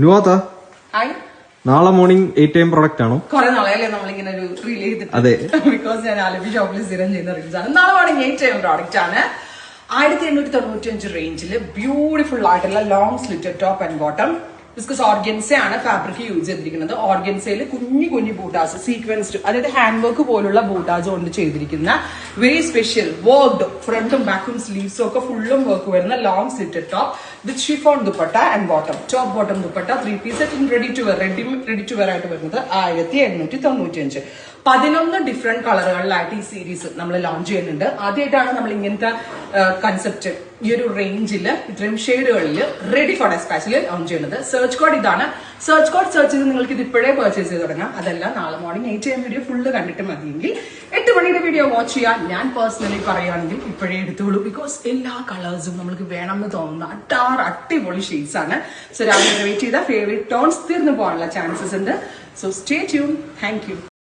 നുവാത്ത hi നാളെ morning 8 AM product ആണോ? കുറെ നാളെയല്ലേ നമ്മളിങ്ങനെ ഒരു റീൽ ചെയ്തിട്ട്. അതെ. ബിക്കോസ് ഞാൻ ആലപ്പി ഷോപ്പിൽ സ്ഥിരം ചെയ്യുന്ന റീൽസ് ആണ്. നാളെ മോർണിംഗ് 8 AM പ്രോഡക്റ്റ് ആണ്. 1895 റേഞ്ചിൽ ബ്യൂട്ടിഫുൾ ആയിട്ടുള്ള long slitted top and bottom. ബിസ്കസ് ഓർഗൻസ ആണ് ഫാബ്രിക് യൂസ് ചെയ്തിരിക്കുന്നത്. ഓർഗൻസയിൽ കുഞ്ഞു ബൂട്ടാസ് സീക്വൻസ്ഡ്, അതായത് ഹാൻഡ് വർക്ക് പോലുള്ള ബൂട്ടാസ് കൊണ്ട് ചെയ്തിരിക്കുന്ന വെരി സ്പെഷ്യൽ വർക്ക്ഡ് ഫ്രണ്ടും ബാക്കും സ്ലീവ്സും ഒക്കെ ഫുള്ളും വർക്ക് വരുന്ന long slitted top with chiffon dupatta and bottom. Top bottom dupatta 3 piece set ready to wear ആയിട്ട് വരുന്നത് 1895. 11 ഡിഫറെന്റ് കളറുകളിലായിട്ട് ഈ സീരീസ് നമ്മൾ ലോഞ്ച് ചെയ്യുന്നുണ്ട്. ആദ്യമായിട്ടാണ് നമ്മൾ ഇങ്ങനത്തെ കൺസെപ്റ്റ് ഈ ഒരു റേഞ്ചിൽ ഇത്രയും ഷെയ്ഡുകളിൽ റെഡി ഫോർ ഡെസ്പാച്ചിൽ ലോഞ്ച് ചെയ്യുന്നത്. സെർച്ച് കോഡ് ഇതാണ്. സെർച്ച് കോഡ് സെർച്ച് ചെയ്ത് നിങ്ങൾക്ക് ഇത് ഇപ്പോഴേ പർച്ചേസ് ചെയ്ത് തുടങ്ങാം. അതല്ല നാളെ മോർണിംഗ് 8 AM വീഡിയോ ഫുള്ള് കണ്ടിട്ട് മതിയെങ്കിൽ 8 മണിയുടെ വീഡിയോ വാച്ച് ചെയ്യാൻ ഞാൻ പേഴ്സണലി പറയുകയാണെങ്കിൽ ഇപ്പോഴേ എടുത്തോളൂ. ബിക്കോസ് എല്ലാ കളേഴ്സും നമുക്ക് വേണമെന്ന് തോന്നുന്ന അടിപൊളി ഷെയ്ഡ്സ് ആണ്. സോ രാവിലെ വെയിറ്റ് ചെയ്ത ഫേവറേറ്റ് ടോൺസ് തീർന്നു പോകാനുള്ള ചാൻസസ് ഉണ്ട്. So stay tune. Thank you.